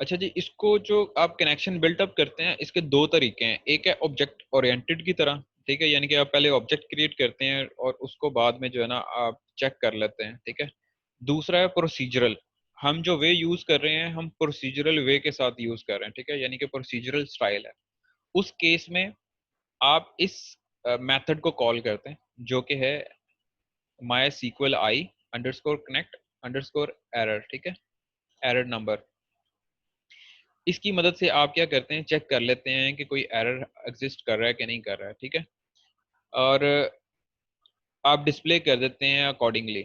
अच्छा जी, इसको जो आप कनेक्शन बिल्टअप करते हैं इसके दो तरीके हैं। एक है ऑब्जेक्ट ओरिएंटेड की तरह, ठीक है, यानी कि आप पहले ऑब्जेक्ट क्रिएट करते हैं और उसको बाद में जो है ना आप चेक कर लेते हैं, ठीक है। दूसरा है प्रोसीजरल। हम जो वे यूज कर रहे हैं हम प्रोसीजरल वे के साथ यूज कर रहे हैं, ठीक है, यानी कि प्रोसीजरल स्टाइल है। उस केस में आप इस मेथड को कॉल करते हैं जो कि है my SQL I underscore connect underscore error, ठीक है, एरर नंबर। इसकी मदद से आप क्या करते हैं, चेक कर लेते हैं कि कोई एरर एग्जिस्ट कर रहा है कि नहीं कर रहा है, ठीक है। और आप डिस्प्ले कर देते हैं अकॉर्डिंगली,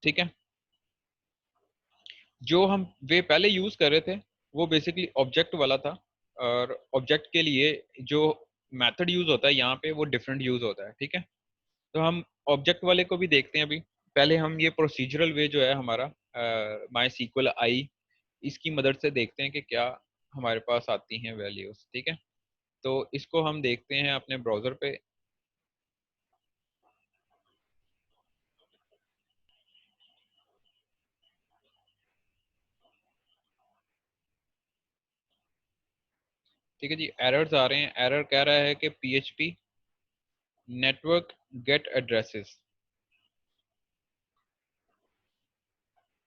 ठीक है। जो हम वे पहले यूज कर रहे थे वो बेसिकली ऑब्जेक्ट वाला था, और ऑब्जेक्ट के लिए जो मेथड यूज होता है यहाँ पे वो डिफरेंट यूज होता है, ठीक है। तो हम ऑब्जेक्ट वाले को भी देखते हैं अभी। पहले हम ये प्रोसीजरल वे जो है हमारा माई सीक्वल आई, इसकी मदद से देखते हैं कि क्या हमारे पास आती हैं वैल्यूज, ठीक है। तो इसको हम देखते हैं अपने ब्राउजर पे। ठीक है जी, एरर्स आ रहे हैं। एरर कह रहा है कि पीएचपी नेटवर्क गेट एड्रेसेस।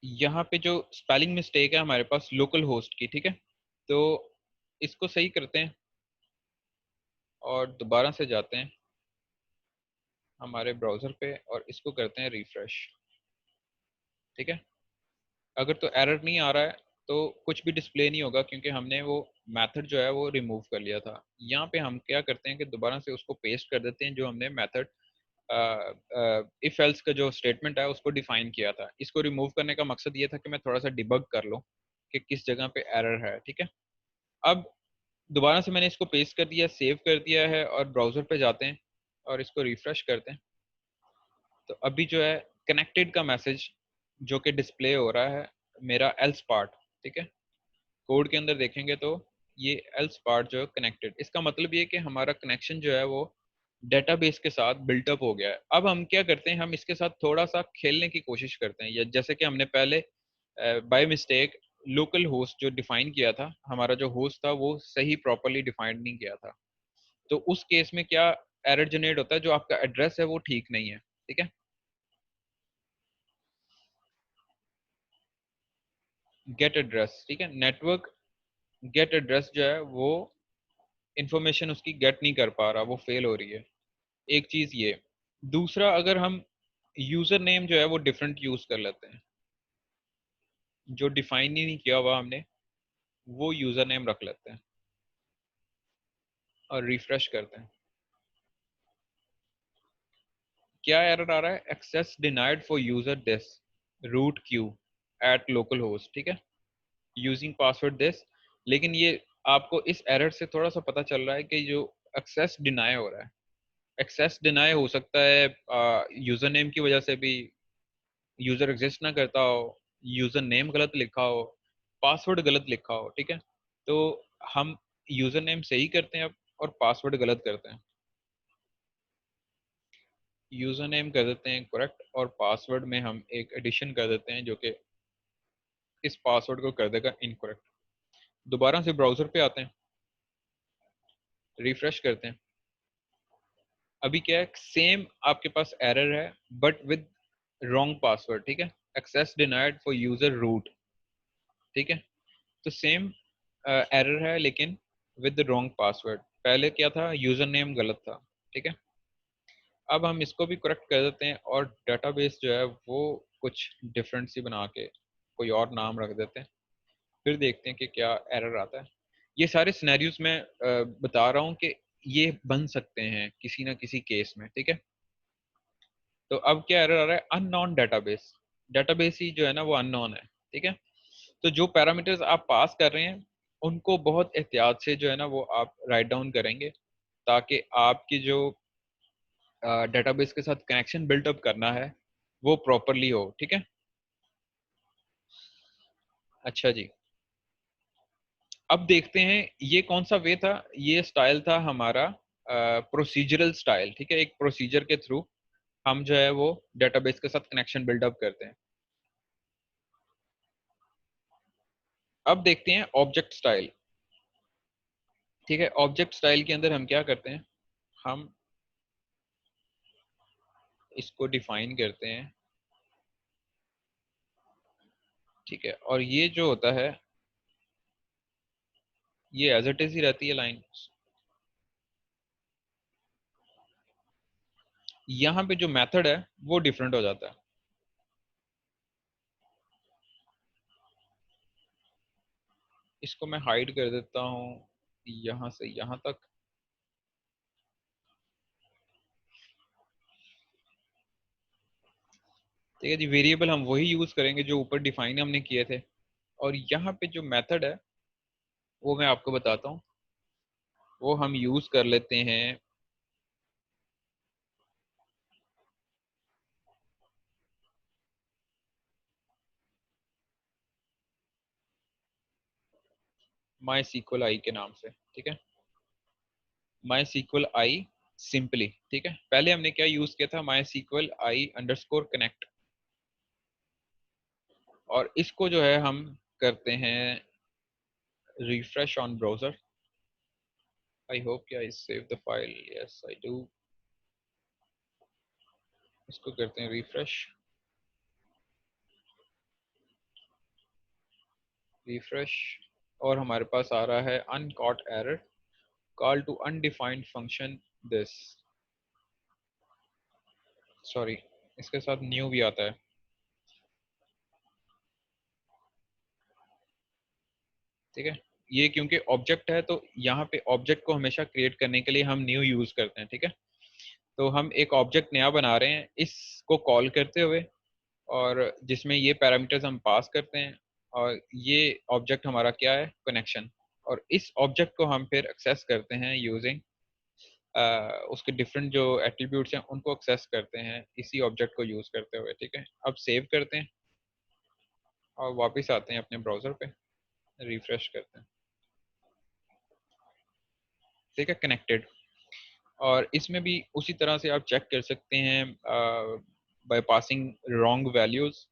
यहाँ पे जो स्पेलिंग मिस्टेक है हमारे पास लोकल होस्ट की, ठीक है। तो इसको सही करते हैं और दोबारा से जाते हैं हमारे ब्राउजर पे और इसको करते हैं रिफ्रेश, ठीक है। अगर तो एरर नहीं आ रहा है तो कुछ भी डिस्प्ले नहीं होगा क्योंकि हमने वो मेथड जो है वो रिमूव कर लिया था। यहाँ पे हम क्या करते हैं कि दोबारा से उसको पेस्ट कर देते हैं जो हमने मेथड इफ एल्स का जो स्टेटमेंट है उसको डिफाइन किया था। इसको रिमूव करने का मकसद ये था कि मैं थोड़ा सा डिबग कर लूँ कि किस जगह पे एरर है, ठीक है। अब दोबारा से मैंने इसको पेस्ट कर दिया, सेव कर दिया है और ब्राउजर पे जाते हैं और इसको रिफ्रेश करते हैं। तो अभी जो है कनेक्टेड का मैसेज जो कि डिस्प्ले हो रहा है मेरा एल्स पार्ट, ठीक है। कोड के अंदर देखेंगे तो ये एल्स पार्ट जो है कनेक्टेड, इसका मतलब ये कि हमारा कनेक्शन जो है वो डेटाबेस के साथ बिल्टअप हो गया है। अब हम क्या करते हैं, हम इसके साथ थोड़ा सा खेलने की कोशिश करते हैं, या जैसे कि हमने पहले बाय मिस्टेक लोकल होस्ट जो डिफाइन किया था, हमारा जो होस्ट था वो सही प्रॉपरली डिफाइंड नहीं किया था। तो उस केस में क्या एरर जनरेट होता है, जो आपका एड्रेस है वो ठीक नहीं है, ठीक है। गेट एड्रेस, ठीक है, नेटवर्क गेट एड्रेस जो है वो इंफॉर्मेशन उसकी गेट नहीं कर पा रहा, वो फेल हो रही है। एक चीज ये। दूसरा, अगर हम यूजर नेम जो है वो डिफरेंट यूज कर लेते हैं, जो डिफाइन ही नहीं किया हुआ हमने वो यूजर नेम रख लेते हैं और रिफ्रेश करते हैं, क्या एरर आ रहा है, access denied for user this root Q at local host, ठीक है, यूजिंग पासवर्ड दिस। लेकिन ये आपको इस एरर से थोड़ा सा पता चल रहा है कि जो एक्सेस डिनाई हो रहा है, एक्सेस डिनाई हो सकता है यूजर नेम की वजह से भी, यूजर एग्जिस्ट ना करता हो, यूजर नेम गलत लिखा हो, पासवर्ड गलत लिखा हो, ठीक है। तो हम यूजर नेम सही करते हैं अब और पासवर्ड गलत करते हैं। यूजर नेम कर देते हैं करेक्ट और पासवर्ड में हम एक एडिशन कर देते हैं जो कि इस पासवर्ड को कर देगा इनकरेक्ट। दोबारा से ब्राउजर पे आते हैं, रिफ्रेश करते हैं। अभी क्या है, सेम आपके पास एरर है बट विद रॉन्ग पासवर्ड, ठीक है, access denied for user root, ठीक है। तो सेम एरर है लेकिन विद रॉन्ग पासवर्ड। पहले क्या था, यूजर नेम गलत था, ठीक है। अब हम इसको भी करेक्ट कर देते हैं और डेटाबेस जो है वो कुछ डिफरेंट सी बना के कोई और नाम रख देते हैं, फिर देखते हैं कि क्या एरर आता है। ये सारे सिनेरियोज में बता रहा हूँ कि ये बन सकते हैं किसी ना किसी केस में, ठीक है। तो अब क्या एरर आ रहा है, अननोन डेटाबेस। डेटाबेस ही जो है ना वो अननोन है, ठीक है। तो जो पैरामीटर्स आप पास कर रहे हैं उनको बहुत एहतियात से जो है ना वो आप राइट डाउन करेंगे ताकि आपकी जो डेटाबेस के साथ कनेक्शन बिल्टअप करना है वो प्रॉपरली हो, ठीक है। अच्छा जी, अब देखते हैं ये कौन सा वे था। ये स्टाइल था हमारा प्रोसीजरल स्टाइल, ठीक है। एक प्रोसीजर के थ्रू हम जो है वो डेटाबेस के साथ कनेक्शन बिल्डअप करते हैं। अब देखते हैं ऑब्जेक्ट स्टाइल। ठीक है, ऑब्जेक्ट स्टाइल के अंदर हम क्या करते हैं, हम इसको डिफाइन करते हैं। ठीक है, और ये जो होता है ये एज इट इज ही रहती है लाइन। यहाँ पे जो मेथड है वो डिफरेंट हो जाता है। इसको मैं हाइड कर देता हूँ यहाँ से यहाँ तक। ठीक है जी, वेरिएबल हम वही यूज करेंगे जो ऊपर डिफाइन हमने किए थे। और यहाँ पे जो मेथड है वो मैं आपको बताता हूँ, वो हम यूज कर लेते हैं माई सीक्वल आई के नाम से। ठीक है, माई सीक्वल आई सिंपली। ठीक है, पहले हमने क्या यूज किया था, माई सीक्वल आई अंडरस्कोर कनेक्ट। और इसको जो है हम करते हैं refresh on browser. I hope I save the file, yes I do. इसको करते हैं रिफ्रेश, रिफ्रेश, और हमारे पास आ रहा है uncaught error, call to undefined function this. Sorry, इसके साथ न्यू भी आता है। ठीक है, ये क्योंकि ऑब्जेक्ट है तो यहाँ पे ऑब्जेक्ट को हमेशा क्रिएट करने के लिए हम न्यू यूज करते हैं। ठीक है, तो हम एक ऑब्जेक्ट नया बना रहे हैं इसको कॉल करते हुए, और जिसमें ये पैरामीटर्स हम पास करते हैं, और ये ऑब्जेक्ट हमारा क्या है, कनेक्शन। और इस ऑब्जेक्ट को हम फिर एक्सेस करते हैं यूजिंग उसके डिफरेंट जो एट्रीब्यूट्स हैं उनको एक्सेस करते हैं इसी ऑब्जेक्ट को यूज करते हुए। ठीक है, अब सेव करते हैं और वापस आते हैं अपने ब्राउजर पे, रिफ्रेश करते हैं। ठीक है, कनेक्टेड। और इसमें भी उसी तरह से आप चेक कर सकते हैं by passing wrong values,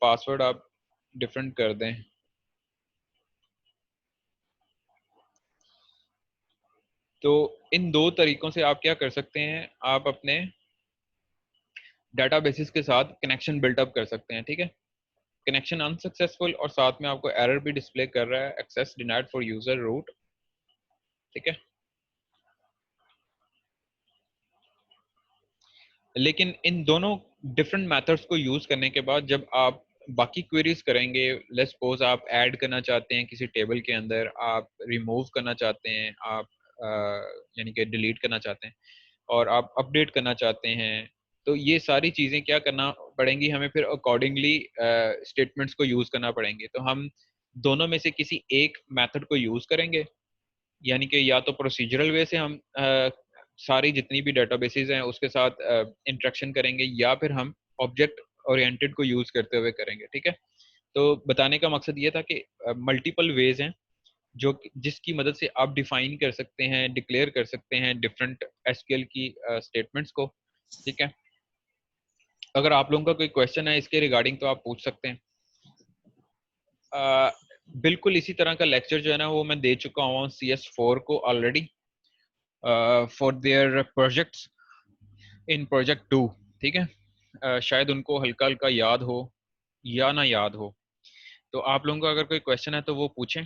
password आप डिफरेंट कर दें। तो इन दो तरीकों से आप क्या कर सकते हैं, आप अपने डेटाबेसेस के साथ कनेक्शन बिल्टअप कर सकते हैं। ठीक है, कनेक्शन अनसक्सेसफुल, और साथ में आपको एरर भी डिस्प्ले कर रहा है, access denied for user root. ठीक है, लेकिन इन दोनों डिफरेंट मेथड्स को यूज करने के बाद जब आप बाकी क्वेरीज करेंगे, लेट्स सपोज आप ऐड करना चाहते हैं किसी टेबल के अंदर, आप रिमूव करना चाहते हैं, आप यानी कि डिलीट करना चाहते हैं, और आप अपडेट करना चाहते हैं, तो ये सारी चीज़ें क्या करना पड़ेंगी हमें, फिर अकॉर्डिंगली स्टेटमेंट्स को यूज़ करना पड़ेंगे। तो हम दोनों में से किसी एक मेथड को यूज़ करेंगे, यानी कि या तो प्रोसीजरल वे से हम सारी जितनी भी डेटाबेसेस हैं उसके साथ इंटरेक्शन करेंगे, या फिर हम ऑब्जेक्ट ओरिएंटेड को यूज़ करते हुए करेंगे। ठीक है, तो बताने का मकसद ये था कि मल्टीपल वेज हैं जो जिसकी मदद से आप डिफाइन कर सकते हैं, डिक्लेयर कर सकते हैं डिफरेंट एसक्यूएल की स्टेटमेंट्स को। ठीक है, अगर आप लोगों का कोई क्वेश्चन है इसके रिगार्डिंग तो आप पूछ सकते हैं। बिल्कुल इसी तरह का लेक्चर जो है ना वो मैं दे चुका हूँ CS4 को already, for their projects in project 2। ठीक है, शायद उनको हल्का हल्का याद हो या ना याद हो, तो आप लोगों का अगर कोई क्वेश्चन है तो वो पूछें।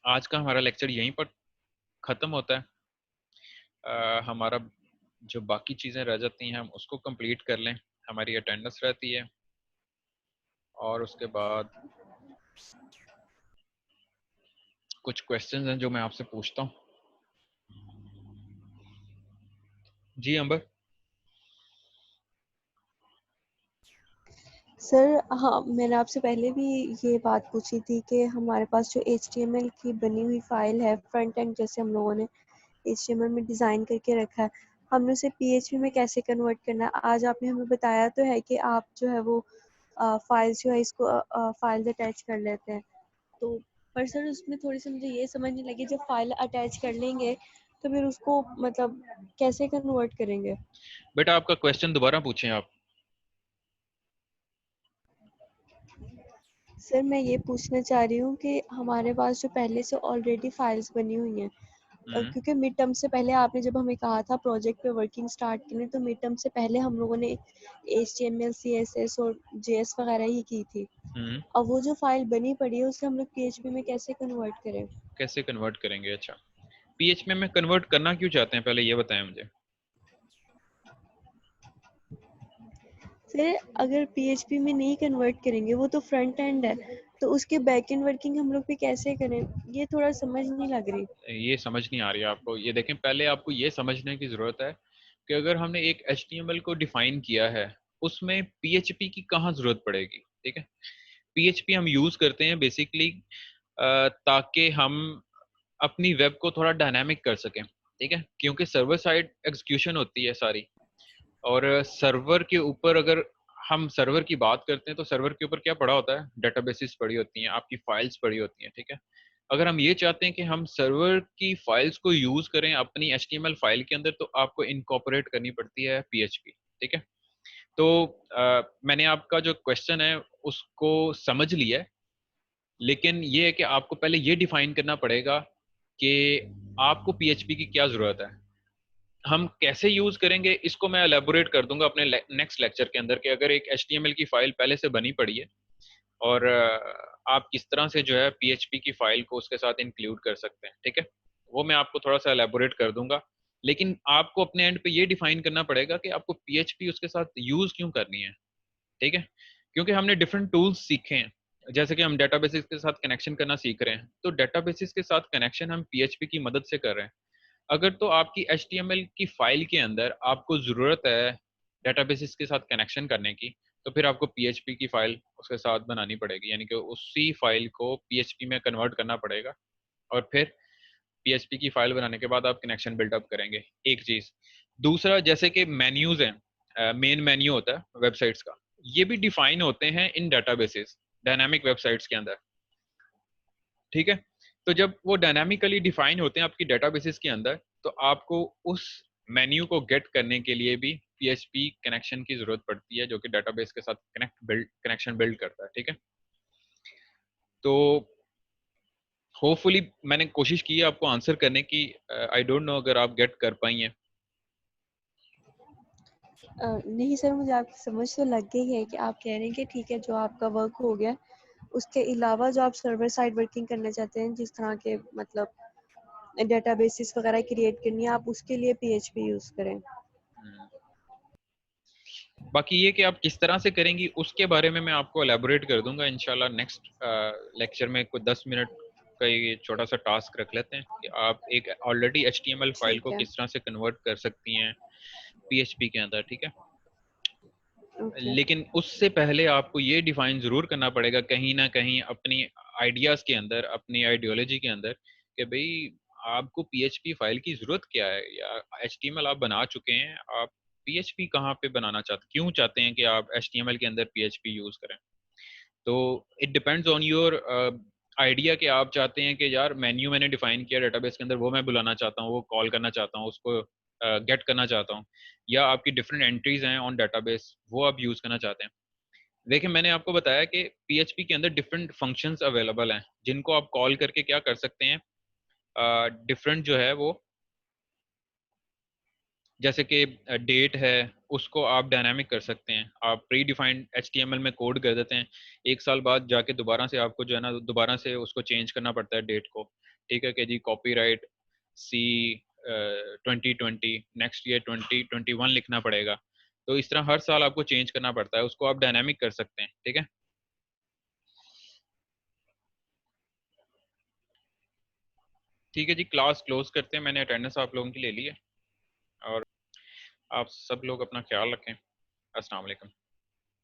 आज का हमारा लेक्चर यहीं पर ख़त्म होता है। हमारा जो बाकी चीज़ें रह जाती हैं हम उसको कंप्लीट कर लें, हमारी अटेंडेंस रहती है, और उसके बाद कुछ क्वेश्चंस हैं जो मैं आपसे पूछता हूँ। जी अंबर। सर हाँ, मैंने आपसे पहले भी ये बात पूछी थी कि हमारे पास जो HTML की बनी हुई फाइल है, फ्रंट एंड जैसे हम लोगों ने HTML में डिज़ाइन करके रखा है, हमने उसे PHP में कैसे कन्वर्ट करना है। आज आपने हमें बताया तो है कि आप जो है वो फाइल्स जो है इसको फाइल्स अटैच कर लेते हैं, तो पर सर उसमें थोड़ी सी मुझे ये समझ नहीं लगी, जब फाइल अटैच कर लेंगे तो फिर उसको मतलब कैसे कन्वर्ट करेंगे? बेटा आपका क्वेश्चन दोबारा पूछें आप। सर मैं ये पूछना चाह रही हूँ कि हमारे पास जो पहले से ऑलरेडी फाइल्स बनी हुई हैं, हम्म क्योंकि मिड टर्म से पहले आपने जब हमें कहा था प्रोजेक्ट पे वर्किंग स्टार्ट करने, तो मिड टर्म से पहले हम लोगों ने HTML CSS और JS वगैरह ही की थी। हम्म। अब वो जो फाइल बनी पड़ी है उसे हम लोग PHP में कैसे कन्वर्ट करें? कैसे कन्वर्ट करेंगे? अच्छा, पीएचपी में कन्वर्ट करना क्यों चाहते हैं, पहले ये बताएं मुझे। फिर अगर PHP में नहीं कन्वर्ट करेंगे, वो तो फ्रंट एंड है, तो उसके बैक एंड वर्किंग हम लोग भी कैसे करें? ये थोड़ा समझ नहीं लग रही। ये समझ नहीं आ रही है आपको? ये देखें, पहले आपको ये समझने की ज़रूरत है कि अगर हमने एक HTML को डिफाइन किया है, उसमें पीएचपी की कहाँ ज़रूरत पड़ेगी। ठीक है, पीएचपी हम यूज़ करते हैं बेसिकली ताकि हम अपनी वेब को थोड़ा डायनामिक कर सकें। ठीक है, क्योंकि सर्वर साइड एग्जीक्यूशन होती है सारी, और सर्वर के ऊपर अगर हम सर्वर की बात करते हैं तो सर्वर के ऊपर क्या पड़ा होता है, डेटाबेसेस पड़ी होती हैं, आपकी फाइल्स पड़ी होती हैं। ठीक है, अगर हम ये चाहते हैं कि हम सर्वर की फाइल्स को यूज करें अपनी HTML फाइल के अंदर, तो आपको इनकॉर्पोरेट करनी पड़ती है पीएचपी। ठीक है, तो मैंने आपका जो क्वेश्चन है उसको समझ लिया है, लेकिन ये है कि आपको पहले ये डिफाइन करना पड़ेगा कि आपको पीएचपी की क्या जरूरत है। हम कैसे यूज करेंगे इसको मैं एलेबोरेट कर दूंगा अपने नेक्स्ट लेक्चर के अंदर, कि अगर एक HTML की फाइल पहले से बनी पड़ी है और आप किस तरह से जो है पीएचपी की फाइल को उसके साथ इंक्लूड कर सकते हैं। ठीक है, वो मैं आपको थोड़ा सा एलेबोरेट कर दूंगा, लेकिन आपको अपने एंड पे ये डिफाइन करना पड़ेगा कि आपको पीएचपी उसके साथ यूज क्यों करनी है। ठीक है, क्योंकि हमने डिफरेंट टूल्स सीखे हैं, जैसे कि हम डेटाबेसेस के साथ कनेक्शन करना सीख रहे हैं, तो डेटाबेसेस के साथ कनेक्शन हम पीएचपी की मदद से कर रहे हैं। अगर तो आपकी HTML की फाइल के अंदर आपको ज़रूरत है डेटाबेसेस के साथ कनेक्शन करने की, तो फिर आपको PHP की फाइल उसके साथ बनानी पड़ेगी, यानी कि उसी फाइल को PHP में कन्वर्ट करना पड़ेगा, और फिर PHP की फाइल बनाने के बाद आप कनेक्शन बिल्डअप करेंगे। एक चीज़, दूसरा, जैसे कि मेन्यूज हैं, मेन मेन्यू होता है वेबसाइट्स का, ये भी डिफाइन होते हैं इन डेटाबेसेस, डायनामिक वेबसाइट्स के अंदर। ठीक है, तो जब वो डायनामिकली डिफाइन होते हैं आपकी डेटाबेसेस के अंदर, तो आपको उस मेन्यू को गेट करने के लिए भी पीएचपी कनेक्शन की जरूरत पड़ती है, जो कि डेटाबेस के साथ कनेक्शन बिल्ड करता है। ठीक है, तो होपफुली मैंने कोशिश की है आपको आंसर करने की। आई डोंट नो अगर आप गेट कर पाई हैं। नहीं सर, मुझे आपकी समझ तो लग गई है कि आप कह रहे हैं कि ठीक है, जो आपका वर्क हो गया, उसके अलावा जो आप सर्वर साइड वर्किंग करना चाहते हैं, जिस तरह के मतलब डेटाबेसेस वगैरह क्रिएट करनी है, आप उसके लिए PHP यूज करें। बाकी ये कि आप किस तरह से करेंगी उसके बारे में मैं आपको एलेबोरेट कर दूंगा इंशाल्लाह नेक्स्ट लेक्चर में। कोई 10 मिनट का ये छोटा सा टास्क रख लेते हैं कि आप एक ऑलरेडी HTML फाइल ठीक को है। किस तरह से कन्वर्ट कर सकती हैं PHP के अंदर। ठीक है, ओके। लेकिन उससे पहले आपको ये डिफाइन जरूर करना पड़ेगा कहीं ना कहीं अपनी आइडियाज के अंदर, अपनी आइडियोलॉजी के अंदर, कि भाई आपको PHP फाइल की जरूरत क्या है, या HTML आप बना चुके हैं, आप PHP कहाँ पे बनाना चाहते, क्यों चाहते हैं कि आप HTML के अंदर PHP यूज करें। तो it depends on your idea कि आप चाहते हैं कि यार मेन्यू मैंने डिफाइन किया डेटाबेस के अंदर, वो मैं बुलाना चाहता हूँ, वो कॉल करना चाहता हूँ, उसको गेट करना चाहता हूँ, या आपकी डिफरेंट एंट्रीज हैं ऑन डेटाबेस वो आप यूज करना चाहते हैं। देखिए, मैंने आपको बताया कि PHP के अंदर डिफरेंट फंक्शंस अवेलेबल हैं, जिनको आप कॉल करके क्या कर सकते हैं, डिफरेंट जो है वो, जैसे कि डेट है, उसको आप डायनामिक कर सकते हैं। आप प्री डिफाइंड HTML में कोड कर देते हैं, एक साल बाद जाके दोबारा से आपको जो है ना दोबारा से उसको चेंज करना पड़ता है डेट को। ठीक है, कि जी कॉपीराइट C 2020 नेक्स्ट ईयर 2021 लिखना पड़ेगा। तो इस तरह हर साल आपको चेंज करना पड़ता है, उसको आप डायनामिक कर सकते हैं। ठीक है, ठीक है जी, क्लास क्लोज करते हैं। मैंने अटेंडेंस आप लोगों की ले ली है, और आप सब लोग अपना ख्याल रखें। अस्सलाम वालेकुम।